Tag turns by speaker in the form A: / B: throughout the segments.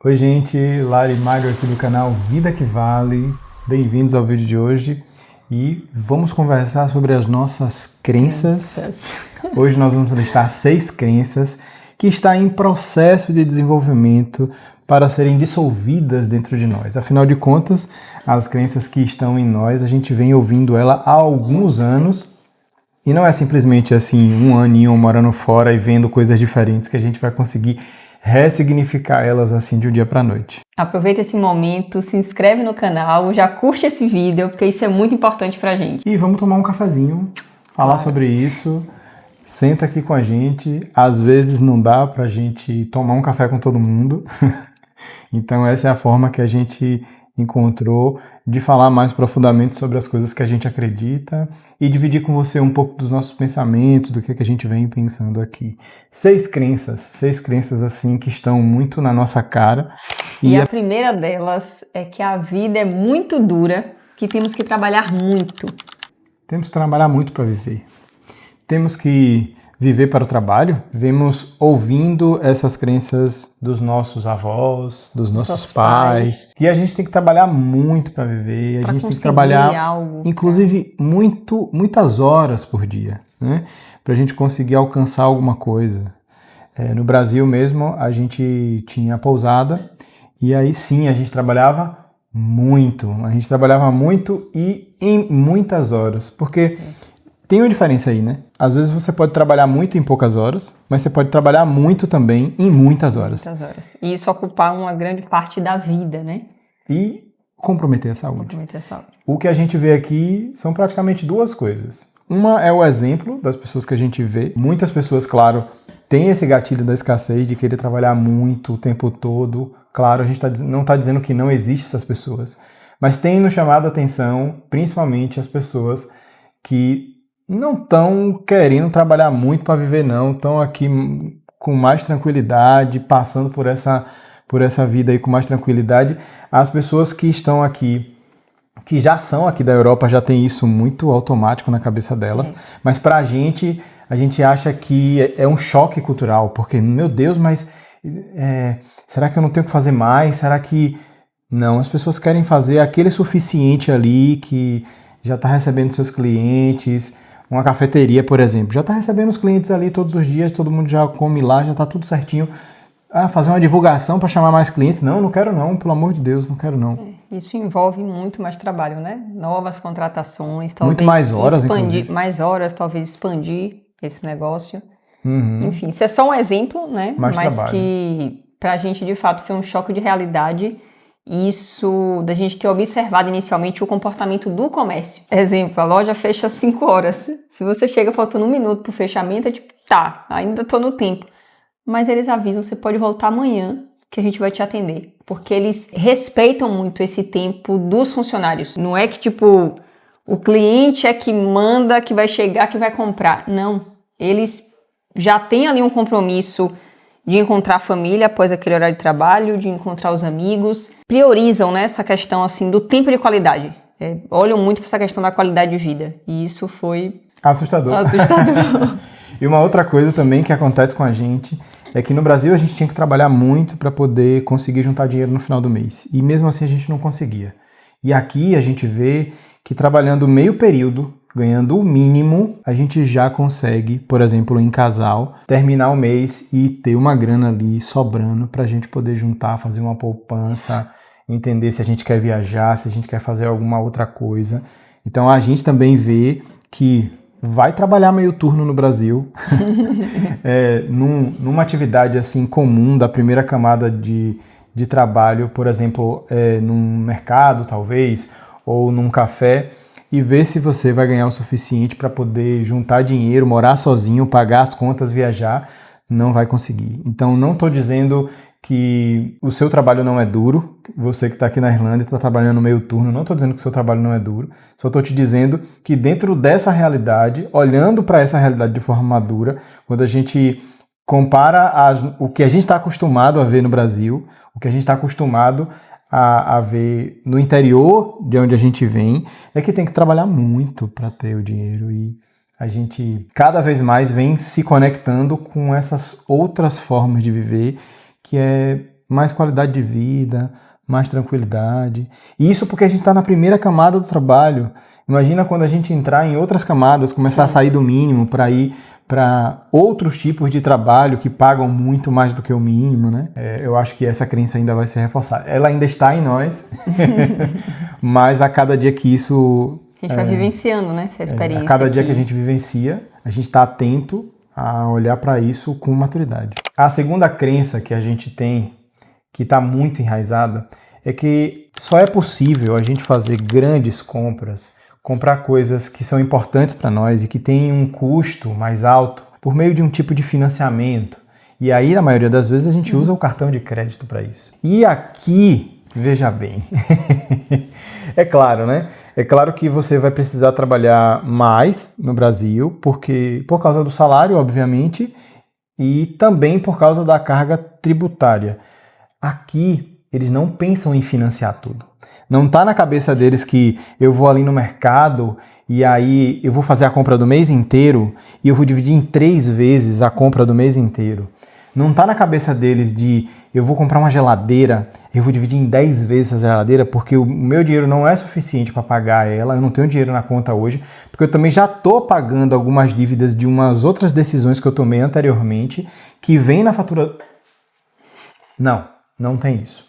A: Oi gente, Lari Magro aqui do canal Vida que Vale. Bem-vindos ao vídeo de hoje e vamos conversar sobre as nossas crenças. Hoje nós vamos listar 6 crenças que estão em processo de desenvolvimento para serem dissolvidas dentro de nós. Afinal de contas, as crenças que estão em nós, a gente vem ouvindo ela há alguns anos e não é simplesmente assim, um aninho morando fora e vendo coisas diferentes que a gente vai conseguir ressignificar elas assim de um dia para a noite.
B: Aproveita esse momento, se inscreve no canal, já curte esse vídeo, porque isso é muito importante pra gente.
A: E vamos tomar um cafezinho, falar sobre isso. Senta aqui com a gente. Às vezes não dá pra gente tomar um café com todo mundo. Então essa é a forma que a gente encontrou de falar mais profundamente sobre as coisas que a gente acredita e dividir com você um pouco dos nossos pensamentos, do que a gente vem pensando aqui. 6 crenças assim que estão muito na nossa cara.
B: E a primeira delas é que a vida é muito dura, que temos que trabalhar muito.
A: Temos que trabalhar muito para viver. Temos que viver para o trabalho. Vemos ouvindo essas crenças dos nossos avós, dos nossos pais. E a gente tem que trabalhar muito para viver. A gente tem que trabalhar, inclusive, muitas horas por dia, né? Para a gente conseguir alcançar alguma coisa. No Brasil mesmo, a gente tinha pousada e aí sim a gente trabalhava muito. A gente trabalhava muito e em muitas horas, porque tem uma diferença aí, né? Às vezes você pode trabalhar muito em poucas horas, mas você pode trabalhar muito também em muitas horas.
B: Muitas horas. E isso ocupar uma grande parte da vida, né?
A: E comprometer a saúde.
B: Comprometer a saúde.
A: O que a gente vê aqui são praticamente 2 coisas. Uma é o exemplo das pessoas que a gente vê. Muitas pessoas, claro, têm esse gatilho da escassez, de querer trabalhar muito o tempo todo. Claro, a gente não está dizendo que não existem essas pessoas, mas tem nos chamado a atenção, principalmente as pessoas que não estão querendo trabalhar muito para viver, não. Estão aqui com mais tranquilidade, passando por essa vida aí com mais tranquilidade. As pessoas que estão aqui, que já são aqui da Europa, já tem isso muito automático na cabeça delas. Mas para a gente acha que é um choque cultural, porque, meu Deus, mas será que eu não tenho que fazer mais? Será que... Não, as pessoas querem fazer aquele suficiente ali que já está recebendo seus clientes. Uma cafeteria, por exemplo, já está recebendo os clientes ali todos os dias, todo mundo já come lá, já está tudo certinho. Fazer uma divulgação para chamar mais clientes? Não quero não, pelo amor de Deus, não quero não.
B: Isso envolve muito mais trabalho, né? Novas contratações, talvez
A: muito mais horas, inclusive.
B: Mais horas, talvez expandir esse negócio. Enfim, isso é só um exemplo, né?
A: Mais
B: mas
A: trabalho.
B: Que pra gente, de fato, foi um choque de realidade. Isso da gente ter observado inicialmente o comportamento do comércio. Exemplo, a loja fecha às 5 horas. Se você chega faltando 1 minuto pro fechamento, é tipo, tá, ainda tô no tempo. Mas eles avisam, você pode voltar amanhã que a gente vai te atender. Porque eles respeitam muito esse tempo dos funcionários. Não é que, tipo, o cliente é que manda, que vai chegar, que vai comprar. Não. Eles já têm ali um compromisso de encontrar a família após aquele horário de trabalho, de encontrar os amigos. Priorizam, né, essa questão assim, do tempo de qualidade. Olham muito para essa questão da qualidade de vida. E isso foi...
A: assustador. E uma outra coisa também que acontece com a gente é que no Brasil a gente tinha que trabalhar muito para poder conseguir juntar dinheiro no final do mês. E mesmo assim a gente não conseguia. E aqui a gente vê que trabalhando meio período, ganhando o mínimo, a gente já consegue, por exemplo, em casal, terminar o mês e ter uma grana ali sobrando para a gente poder juntar, fazer uma poupança, entender se a gente quer viajar, se a gente quer fazer alguma outra coisa. Então a gente também vê que vai trabalhar meio turno no Brasil, numa atividade assim comum da primeira camada de trabalho, por exemplo, num mercado talvez, ou num café, e ver se você vai ganhar o suficiente para poder juntar dinheiro, morar sozinho, pagar as contas, viajar. Não vai conseguir. Então não estou dizendo que o seu trabalho não é duro, você que está aqui na Irlanda e está trabalhando meio turno, não estou dizendo que o seu trabalho não é duro, só estou te dizendo que dentro dessa realidade, olhando para essa realidade de forma madura, quando a gente compara o que a gente está acostumado a ver no Brasil, o que a gente está acostumado a ver no interior de onde a gente vem, é que tem que trabalhar muito para ter o dinheiro e a gente cada vez mais vem se conectando com essas outras formas de viver, que é mais qualidade de vida, mais tranquilidade. E isso porque a gente está na primeira camada do trabalho. Imagina quando a gente entrar em outras camadas, começar a sair do mínimo para ir para outros tipos de trabalho que pagam muito mais do que o mínimo, né? Eu acho que essa crença ainda vai ser reforçada. Ela ainda está em nós, mas a cada dia que isso...
B: A gente vai vivenciando, né, essa experiência.
A: A cada dia que a gente vivencia, a gente está atento a olhar para isso com maturidade. A segunda crença que a gente tem, que está muito enraizada, é que só é possível a gente fazer grandes compras, comprar coisas que são importantes para nós e que têm um custo mais alto por meio de um tipo de financiamento. E aí, na maioria das vezes, a gente usa o cartão de crédito para isso. E aqui, veja bem, é claro, né? É claro que você vai precisar trabalhar mais no Brasil, porque por causa do salário, obviamente, e também por causa da carga tributária. Aqui, eles não pensam em financiar tudo. Não está na cabeça deles que eu vou ali no mercado e aí eu vou fazer a compra do mês inteiro e eu vou dividir em 3 vezes a compra do mês inteiro. Não está na cabeça deles de eu vou comprar uma geladeira, eu vou dividir em 10 vezes essa geladeira porque o meu dinheiro não é suficiente para pagar ela, eu não tenho dinheiro na conta hoje, porque eu também já estou pagando algumas dívidas de umas outras decisões que eu tomei anteriormente que vem na fatura... Não tem isso.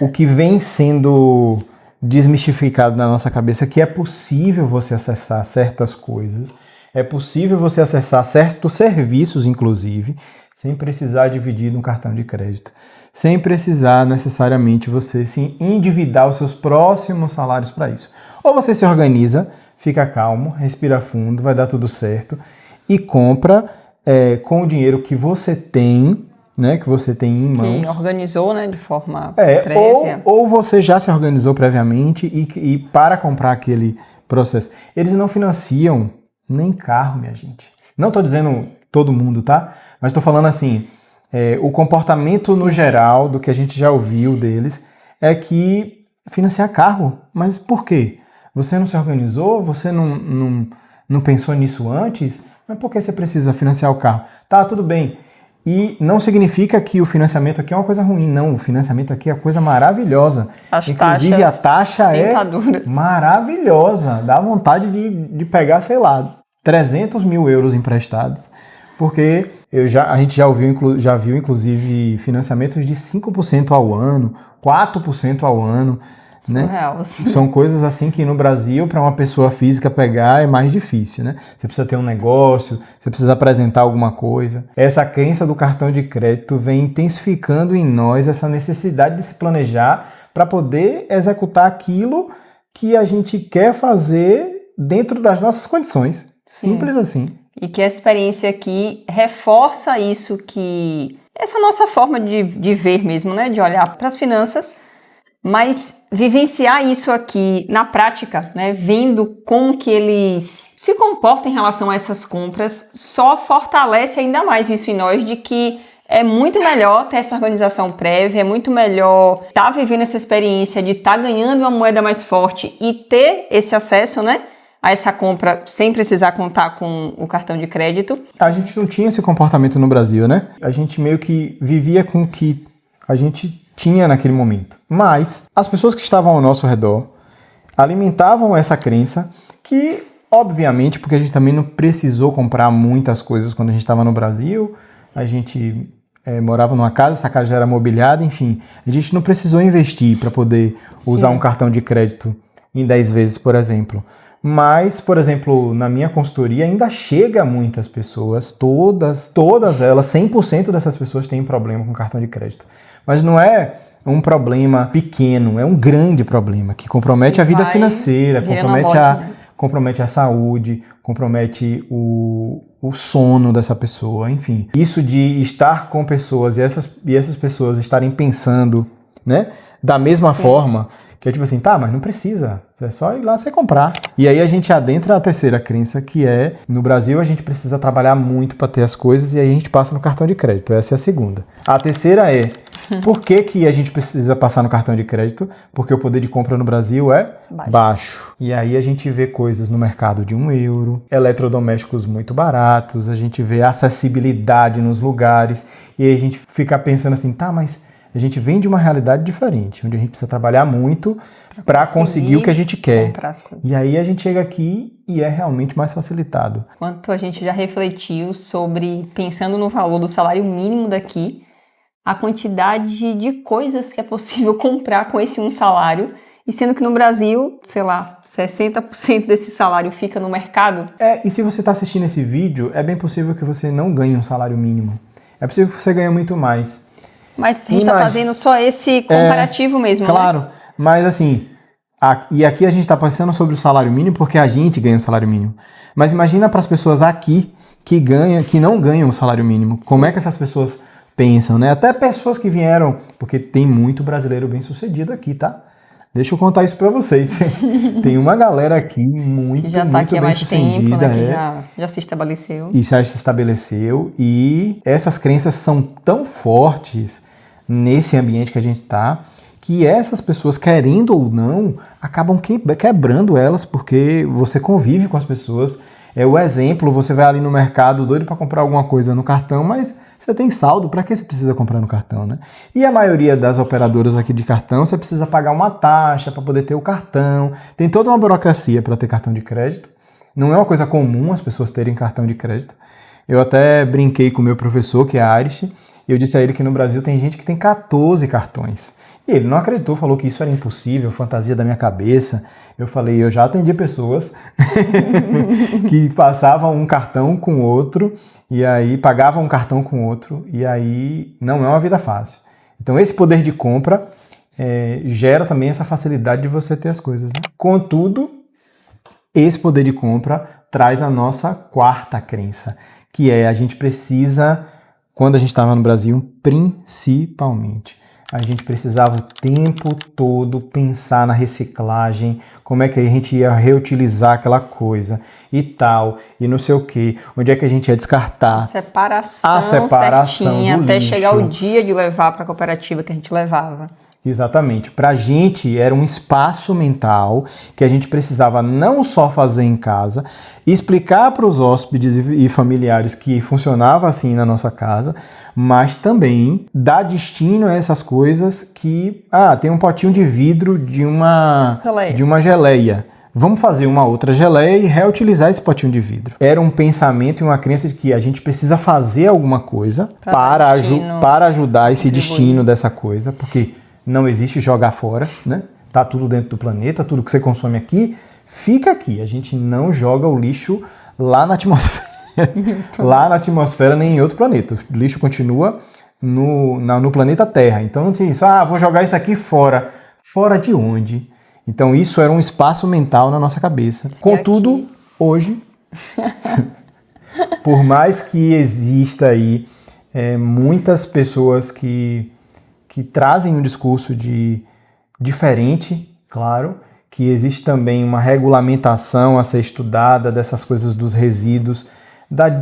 A: O que vem sendo desmistificado na nossa cabeça é que é possível você acessar certas coisas, é possível você acessar certos serviços, inclusive, sem precisar dividir no cartão de crédito, sem precisar necessariamente você se endividar os seus próximos salários para isso. Ou você se organiza, fica calmo, respira fundo, vai dar tudo certo e compra com o dinheiro que você tem, né, que você tem em mãos.
B: Que organizou, né, de forma prévia.
A: Ou você já se organizou previamente e para comprar aquele processo. Eles não financiam nem carro, minha gente. Não estou dizendo todo mundo, tá? Mas estou falando assim, o comportamento no geral do que a gente já ouviu deles é que financiar carro. Mas por quê? Você não se organizou? Você não pensou nisso antes? Mas por que você precisa financiar o carro? Tá, tudo bem. E não significa que o financiamento aqui é uma coisa ruim, não. O financiamento aqui é uma coisa maravilhosa. Inclusive, a taxa é maravilhosa. Dá vontade de pegar, sei lá, 300 mil euros emprestados. Porque a gente já viu, inclusive, financiamentos de 5% ao ano, 4% ao ano. Né?
B: Surreal, assim.
A: São coisas assim que no Brasil, para uma pessoa física pegar, é mais difícil, né? Você precisa ter um negócio, você precisa apresentar alguma coisa. Essa crença do cartão de crédito vem intensificando em nós essa necessidade de se planejar para poder executar aquilo que a gente quer fazer dentro das nossas condições. Simples assim.
B: E que a experiência aqui reforça isso, que essa nossa forma de ver mesmo, né? De olhar para as finanças, mas vivenciar isso aqui na prática, né, vendo como que eles se comportam em relação a essas compras, só fortalece ainda mais isso em nós de que é muito melhor ter essa organização prévia, é muito melhor estar vivendo essa experiência de estar ganhando uma moeda mais forte e ter esse acesso, né, a essa compra sem precisar contar com o cartão de crédito.
A: A gente não tinha esse comportamento no Brasil, né? A gente meio que vivia com o que a gente tinha naquele momento. Mas as pessoas que estavam ao nosso redor alimentavam essa crença que, obviamente, porque a gente também não precisou comprar muitas coisas quando a gente estava no Brasil, a gente morava numa casa, essa casa já era mobiliada, enfim, a gente não precisou investir para poder usar um cartão de crédito em 10 vezes, por exemplo. Mas, por exemplo, na minha consultoria ainda chega a muitas pessoas, todas elas, 100% dessas pessoas têm problema com cartão de crédito. Mas não é um problema pequeno, é um grande problema que compromete a vida financeira, compromete a saúde, compromete o sono dessa pessoa, enfim. Isso de estar com pessoas e essas pessoas estarem pensando, né, da mesma forma, que é tipo assim, tá, mas não precisa, é só ir lá você comprar. E aí a gente adentra a terceira crença, que é, no Brasil a gente precisa trabalhar muito para ter as coisas e aí a gente passa no cartão de crédito. Essa é a segunda. A terceira é, por que a gente precisa passar no cartão de crédito? Porque o poder de compra no Brasil é baixo. E aí a gente vê coisas no mercado de €1, eletrodomésticos muito baratos, a gente vê acessibilidade nos lugares e aí a gente fica pensando assim, tá, mas A gente vem de uma realidade diferente, onde a gente precisa trabalhar muito para conseguir o que a gente quer. E aí a gente chega aqui e é realmente mais facilitado.
B: Quanto a gente já refletiu sobre, pensando no valor do salário mínimo daqui, a quantidade de coisas que é possível comprar com esse um salário, e sendo que no Brasil, sei lá, 60% desse salário fica no mercado.
A: E se você está assistindo esse vídeo, é bem possível que você não ganhe um salário mínimo. É possível que você ganhe muito mais.
B: Mas a gente está fazendo só esse comparativo mesmo,
A: claro,
B: né?
A: Mas assim, e aqui a gente está pensando sobre o salário mínimo porque a gente ganha o salário mínimo. Mas imagina para as pessoas aqui que não ganham o salário mínimo. Como é que essas pessoas pensam, né? Até pessoas que vieram, porque tem muito brasileiro bem sucedido aqui, tá? Deixa eu contar isso para vocês. Tem uma galera aqui muito bem sucedida.
B: Tempo, né? Já se estabeleceu.
A: E já se estabeleceu. E essas crenças são tão fortes nesse ambiente que a gente está, que essas pessoas, querendo ou não, acabam quebrando elas, porque você convive com as pessoas. É o exemplo, você vai ali no mercado doido para comprar alguma coisa no cartão, mas você tem saldo, para que você precisa comprar no cartão, né? E a maioria das operadoras aqui de cartão, você precisa pagar uma taxa para poder ter o cartão. Tem toda uma burocracia para ter cartão de crédito. Não é uma coisa comum as pessoas terem cartão de crédito. Eu até brinquei com o meu professor, que é Irish, e eu disse a ele que no Brasil tem gente que tem 14 cartões. E ele não acreditou, falou que isso era impossível, fantasia da minha cabeça. Eu falei, eu já atendi pessoas que passavam um cartão com outro, e aí pagavam um cartão com outro, e aí não é uma vida fácil. Então esse poder de compra gera também essa facilidade de você ter as coisas, né? Contudo, esse poder de compra traz a nossa quarta crença, que é a gente precisa, quando a gente estava no Brasil, principalmente, a gente precisava o tempo todo pensar na reciclagem, como é que a gente ia reutilizar aquela coisa e tal, e não sei o que, onde é que a gente ia descartar.
B: A separação certinha, até lixo. Chegar o dia de levar para a cooperativa que a gente levava.
A: Exatamente. Para a gente era um espaço mental que a gente precisava não só fazer em casa, explicar para os hóspedes e familiares que funcionava assim na nossa casa, mas também dar destino a essas coisas que, tem um potinho de vidro de uma geleia. Vamos fazer uma outra geleia e reutilizar esse potinho de vidro. Era um pensamento e uma crença de que a gente precisa fazer alguma coisa para ajudar esse destino dessa coisa, porque não existe jogar fora, né? Tá tudo dentro do planeta, tudo que você consome aqui fica aqui. A gente não joga o lixo lá na atmosfera. Lá na atmosfera nem em outro planeta. O lixo continua no planeta Terra. Então não tem isso, vou jogar isso aqui fora. Fora de onde? Então isso era um espaço mental na nossa cabeça. Contudo, hoje, por mais que exista aí muitas pessoas que trazem um discurso diferente, claro, que existe também uma regulamentação a ser estudada dessas coisas dos resíduos,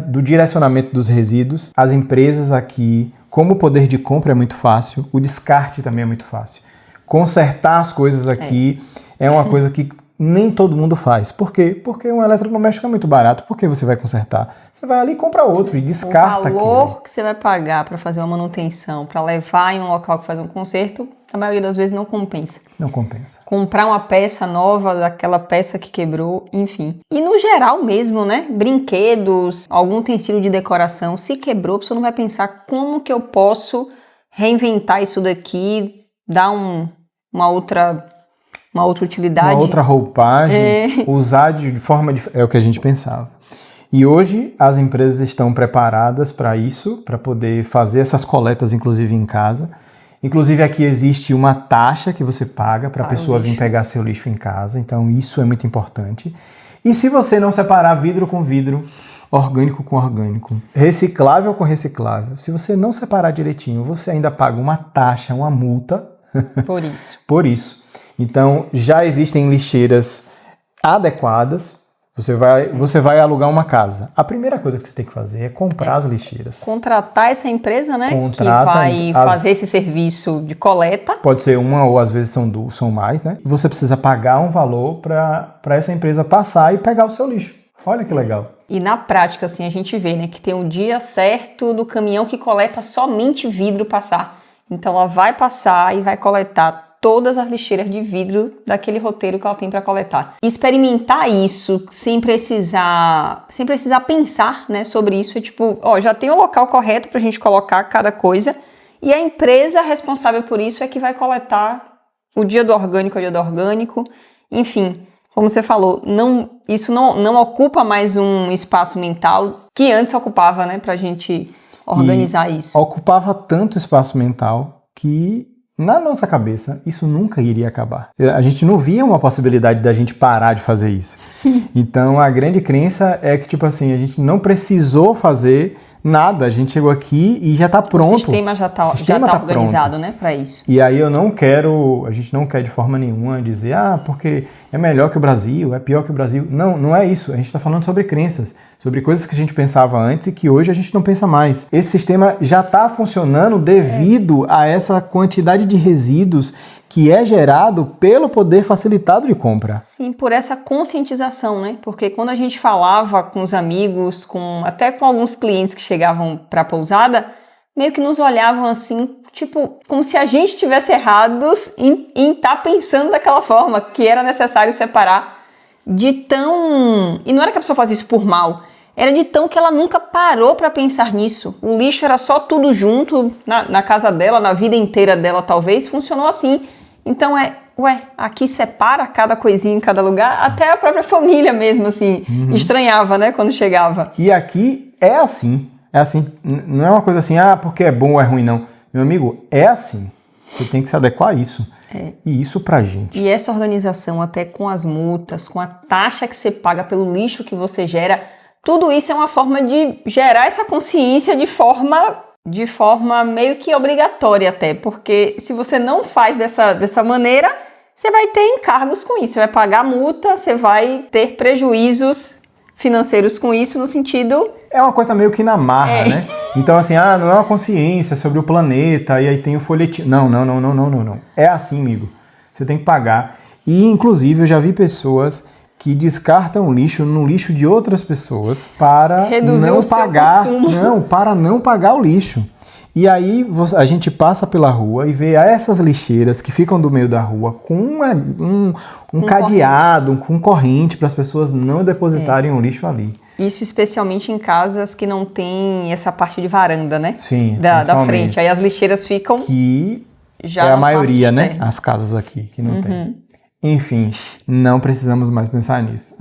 A: do direcionamento dos resíduos. As empresas aqui, como o poder de compra é muito fácil, o descarte também é muito fácil. Consertar as coisas aqui é uma coisa que nem todo mundo faz. Por quê? Porque um eletrodoméstico é muito barato. Por que você vai consertar? Você vai ali e compra outro e descarta aquilo.
B: O valor que você vai pagar para fazer uma manutenção, para levar em um local que faz um conserto, a maioria das vezes não compensa.
A: Não compensa.
B: Comprar uma peça nova daquela peça que quebrou, enfim. E no geral mesmo, né? Brinquedos, algum utensílio de decoração, se quebrou, a pessoa não vai pensar como que eu posso reinventar isso daqui, dar uma outra utilidade.
A: Uma outra roupagem, usar de forma diferente. É o que a gente pensava. E hoje as empresas estão preparadas para isso, para poder fazer essas coletas, inclusive em casa. Inclusive aqui existe uma taxa que você paga para a pessoa vir pegar seu lixo em casa. Então isso é muito importante. E se você não separar vidro com vidro, orgânico com orgânico, reciclável com reciclável, se você não separar direitinho, você ainda paga uma taxa, uma multa. Por isso. Então, já existem lixeiras adequadas. Você vai alugar uma casa. A primeira coisa que você tem que fazer é comprar as lixeiras.
B: Contratar essa empresa, né? Que vai fazer esse serviço de coleta.
A: Pode ser uma ou às vezes são mais, né? Você precisa pagar um valor para essa empresa passar e pegar o seu lixo. Olha que legal.
B: E na prática, assim, a gente vê, né, que tem um dia certo do caminhão que coleta somente vidro passar. Então ela vai passar e vai coletar todas as lixeiras de vidro daquele roteiro que ela tem para coletar. Experimentar isso sem precisar pensar, né, sobre isso, é tipo, já tem o local correto para a gente colocar cada coisa e a empresa responsável por isso é que vai coletar o dia do orgânico, enfim, como você falou, isso não ocupa mais um espaço mental que antes ocupava, né, para a gente organizar isso.
A: Ocupava tanto espaço mental que na nossa cabeça, isso nunca iria acabar. A gente não via uma possibilidade da gente parar de fazer isso.
B: Sim.
A: Então, a grande crença é que, tipo assim, a gente não precisou fazer nada. A gente chegou aqui e já está pronto.
B: O sistema já está organizado, né, para isso.
A: E aí a gente não quer de forma nenhuma dizer, porque é melhor que o Brasil, é pior que o Brasil. Não, não é isso. A gente está falando sobre crenças, sobre coisas que a gente pensava antes e que hoje a gente não pensa mais. Esse sistema já está funcionando devido a essa quantidade de resíduos que é gerado pelo poder facilitado de compra.
B: Sim, por essa conscientização, né? Porque quando a gente falava com os amigos, até com alguns clientes que chegavam para a pousada, meio que nos olhavam assim, tipo, como se a gente estivesse errados em estar pensando daquela forma, que era necessário separar de tão... E não era que a pessoa fazia isso por mal, era de tão que ela nunca parou para pensar nisso. O lixo era só tudo junto, na casa dela, na vida inteira dela talvez, funcionou assim. Então aqui separa cada coisinha em cada lugar, até a própria família mesmo, assim, estranhava, né, quando chegava.
A: E aqui é assim, não é uma coisa assim, porque é bom ou é ruim, não. Meu amigo, é assim, você tem que se adequar a isso. E isso pra gente.
B: E essa organização, até com as multas, com a taxa que você paga pelo lixo que você gera, tudo isso é uma forma de gerar essa consciência de forma meio que obrigatória até, porque se você não faz dessa maneira, você vai ter encargos com isso, você vai pagar multa, você vai ter prejuízos financeiros com isso no sentido...
A: É uma coisa meio que na marra, né? Então assim, não é uma consciência sobre o planeta e aí tem o folhetim. Não. É assim, amigo. Você tem que pagar. E inclusive eu já vi pessoas que descartam lixo no lixo de outras pessoas para
B: reduzir
A: não pagar, para não pagar o lixo. E aí a gente passa pela rua e vê essas lixeiras que ficam do meio da rua com um cadeado, com corrente para as pessoas não depositarem o lixo ali.
B: Isso especialmente em casas que não tem essa parte de varanda, né?
A: Sim,
B: da frente. Aí as lixeiras ficam...
A: Que
B: já
A: é a maioria, né? As casas aqui que não tem. Enfim, não precisamos mais pensar nisso.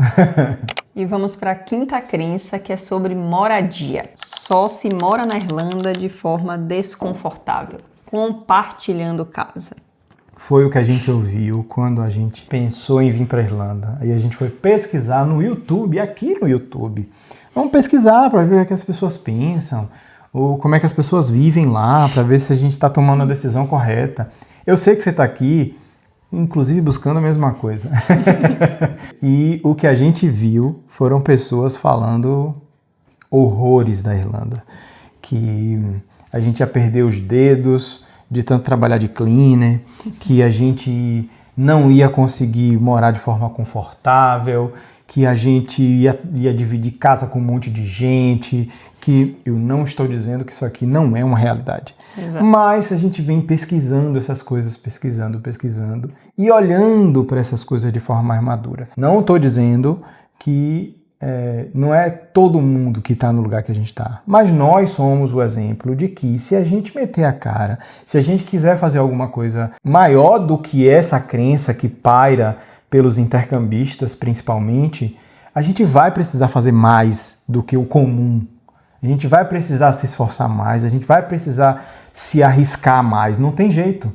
B: E vamos para a quinta crença, que é sobre moradia. Só se mora na Irlanda de forma desconfortável, compartilhando casa.
A: Foi o que a gente ouviu quando a gente pensou em vir para a Irlanda. Aí a gente foi pesquisar no YouTube, aqui no YouTube. Vamos pesquisar para ver o que as pessoas pensam, ou como é que as pessoas vivem lá, para ver se a gente está tomando a decisão correta. Eu sei que você está aqui, inclusive buscando a mesma coisa. E o que a gente viu foram pessoas falando horrores da Irlanda. Que a gente ia perder os dedos de tanto trabalhar de cleaner, que a gente não ia conseguir morar de forma confortável, que a gente ia dividir casa com um monte de gente, que eu não estou dizendo que isso aqui não é uma realidade.
B: Exato.
A: Mas a gente vem pesquisando essas coisas, pesquisando e olhando para essas coisas de forma mais madura. Não estou dizendo que não é todo mundo que está no lugar que a gente está, mas nós somos o exemplo de que se a gente meter a cara, se a gente quiser fazer alguma coisa maior do que essa crença que paira pelos intercambistas principalmente, a gente vai precisar fazer mais do que o comum. A gente vai precisar se esforçar mais, a gente vai precisar se arriscar mais, não tem jeito.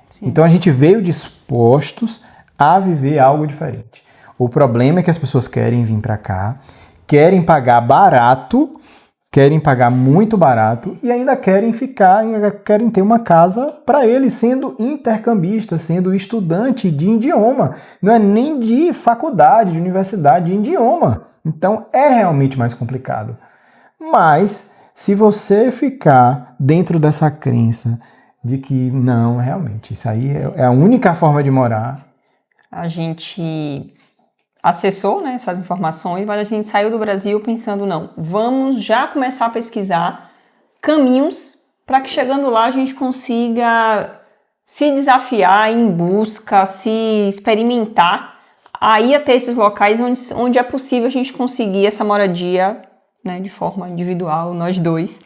A: Sim. Então a gente veio dispostos a viver algo diferente. O problema é que as pessoas querem vir para cá, querem pagar barato, querem pagar muito barato e ainda querem ter uma casa para eles, sendo intercambista, sendo estudante de idioma. Não é nem de faculdade, de universidade, de idioma. Então é realmente mais complicado. Mas se você ficar dentro dessa crença de que não, realmente, isso aí é a única forma de morar.
B: A gente acessou, né, essas informações, mas a gente saiu do Brasil pensando, não, vamos já começar a pesquisar caminhos para que chegando lá a gente consiga se desafiar em busca, se experimentar, aí até esses locais onde é possível a gente conseguir essa moradia, né, de forma individual, nós dois.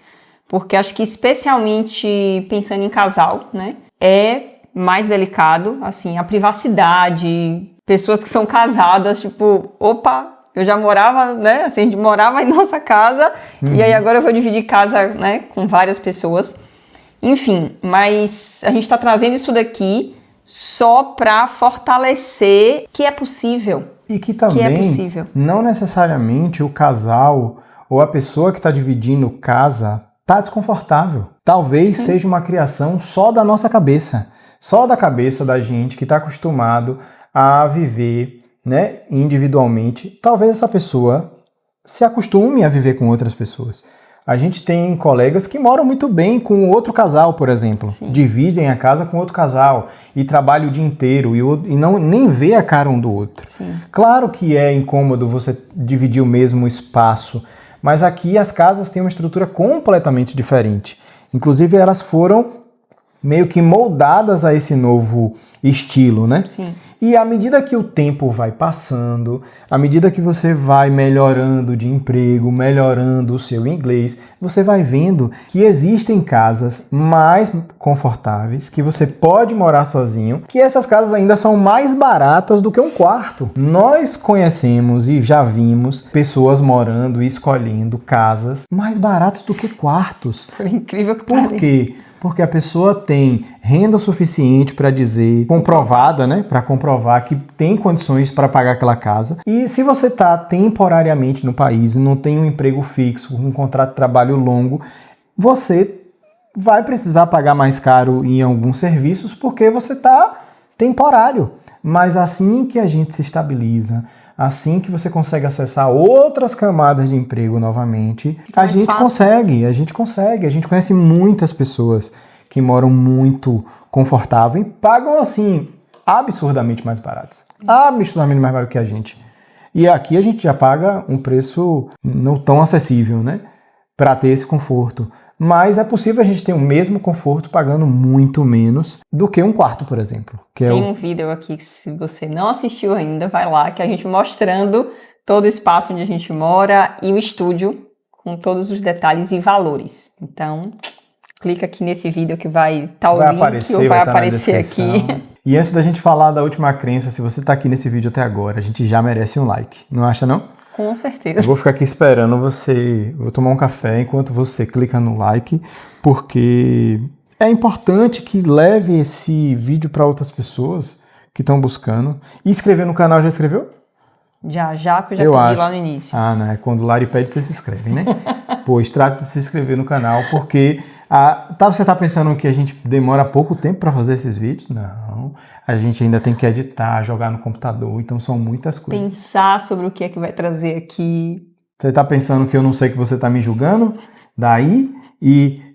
B: Porque acho que especialmente pensando em casal, né, é mais delicado, assim, a privacidade, pessoas que são casadas, tipo, opa, eu já morava, né, assim, a gente morava em nossa casa, e aí agora eu vou dividir casa, né, com várias pessoas. Enfim, mas a gente está trazendo isso daqui só para fortalecer que é possível.
A: E que também, não necessariamente o casal ou a pessoa que está dividindo casa está desconfortável. Talvez seja uma criação só da nossa cabeça, só da cabeça da gente que está acostumado a viver, né, individualmente. Talvez essa pessoa se acostume a viver com outras pessoas. A gente tem colegas que moram muito bem com outro casal, por exemplo. Sim. Dividem a casa com outro casal e trabalham o dia inteiro e nem vê a cara um do outro. Sim. Claro que é incômodo você dividir o mesmo espaço, mas aqui as casas têm uma estrutura completamente diferente. Inclusive elas foram meio que moldadas a esse novo estilo, né? Sim. E à medida que o tempo vai passando, à medida que você vai melhorando de emprego, melhorando o seu inglês, você vai vendo que existem casas mais confortáveis, que você pode morar sozinho, que essas casas ainda são mais baratas do que um quarto. Nós conhecemos e já vimos pessoas morando e escolhendo casas mais baratas do que quartos.
B: Por incrível que pareça.
A: Por quê? Porque a pessoa tem renda suficiente para dizer, comprovada, né? Para comprovar que tem condições para pagar aquela casa. E se você está temporariamente no país e não tem um emprego fixo, um contrato de trabalho longo, você vai precisar pagar mais caro em alguns serviços porque você está temporário. Mas assim que a gente se estabiliza, assim que você consegue acessar outras camadas de emprego novamente, a gente consegue. A gente conhece muitas pessoas que moram muito confortável e pagam, assim, absurdamente mais baratos. Absurdamente mais barato que a gente. E aqui a gente já paga um preço não tão acessível, né? Para ter esse conforto. Mas é possível a gente ter o mesmo conforto pagando muito menos do que um quarto, por exemplo.
B: Tem um vídeo aqui que, se você não assistiu ainda, vai lá, que a gente mostrando todo o espaço onde a gente mora e o estúdio com todos os detalhes e valores. Então, clica aqui nesse vídeo que vai estar o link ou vai aparecer aqui.
A: E antes da gente falar da última crença, se você está aqui nesse vídeo até agora, a gente já merece um like. Não acha, não?
B: Com certeza.
A: Eu vou ficar aqui esperando você, vou tomar um café enquanto você clica no like, porque é importante que leve esse vídeo para outras pessoas que estão buscando. E inscrever no canal, já escreveu?
B: Já que eu pedi lá no início.
A: Ah, né? Quando o Lari pede, você se inscreve, né? Pois trate de se inscrever no canal, porque você está pensando que a gente demora pouco tempo para fazer esses vídeos? Não. A gente ainda tem que editar, jogar no computador, então são muitas coisas.
B: Pensar sobre o que é que vai trazer aqui.
A: Você está pensando que eu não sei que você está me julgando? Daí?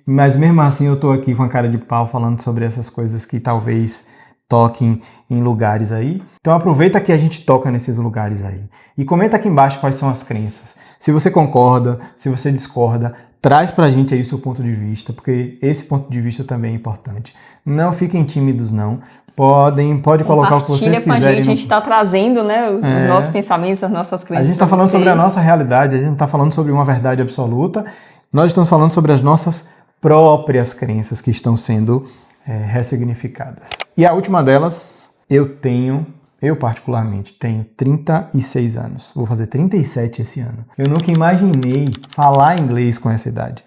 A: Mas mesmo assim eu estou aqui com a cara de pau falando sobre essas coisas que talvez toquem em lugares aí. Então aproveita que a gente toca nesses lugares aí. E comenta aqui embaixo quais são as crenças. Se você concorda, se você discorda, traz pra gente aí o seu ponto de vista, porque esse ponto de vista também é importante. Não fiquem tímidos, não. Pode colocar o que vocês quiserem.
B: A gente está trazendo, né, os nossos pensamentos, as nossas crenças.
A: A gente está falando sobre a nossa realidade, a gente não está falando sobre uma verdade absoluta. Nós estamos falando sobre as nossas próprias crenças que estão sendo ressignificadas. E a última delas, eu particularmente tenho 36 anos. Vou fazer 37 esse ano. Eu nunca imaginei falar inglês com essa idade.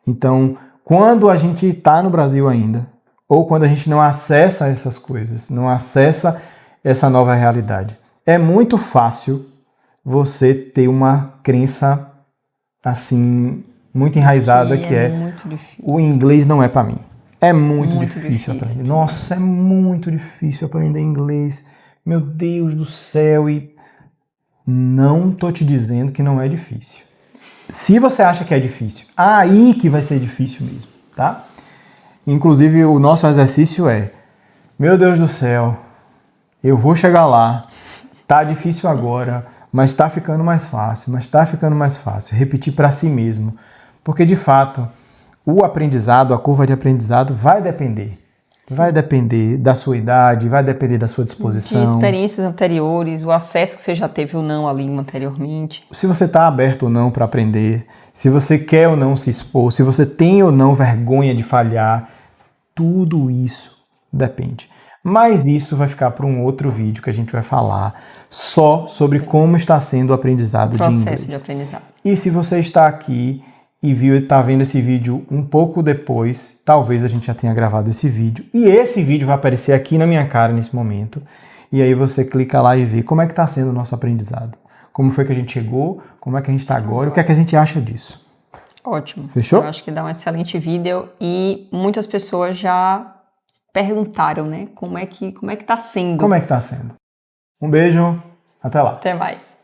A: Então, quando a gente está no Brasil ainda, ou quando a gente não acessa essas coisas, não acessa essa nova realidade, é muito fácil você ter uma crença assim, muito enraizada, que é o inglês não é para mim. É muito difícil aprender. Nossa, é muito difícil aprender inglês. Meu Deus do céu. E não tô te dizendo que não é difícil. Se você acha que é difícil, aí que vai ser difícil mesmo, tá? Inclusive, o nosso exercício é: meu Deus do céu, eu vou chegar lá. Tá difícil agora, mas tá ficando mais fácil. Repetir para si mesmo. Porque, de fato, o aprendizado, a curva de aprendizado vai depender. Vai depender da sua idade, vai depender da sua disposição.
B: De experiências anteriores, o acesso que você já teve ou não ali anteriormente.
A: Se você está aberto ou não para aprender, se você quer ou não se expor, se você tem ou não vergonha de falhar, tudo isso depende. Mas isso vai ficar para um outro vídeo que a gente vai falar só sobre como está sendo o aprendizado de inglês.
B: Processo de aprendizado.
A: E se você está aqui e está vendo esse vídeo um pouco depois, talvez a gente já tenha gravado esse vídeo. E esse vídeo vai aparecer aqui na minha cara nesse momento. E aí você clica lá e vê como é que está sendo o nosso aprendizado. Como foi que a gente chegou, como é que a gente está agora, o que é que a gente acha disso.
B: Ótimo.
A: Fechou?
B: Eu acho que dá um excelente vídeo e muitas pessoas já perguntaram, né? Como é que tá sendo.
A: Como é que tá sendo? Um beijo, até lá.
B: Até mais.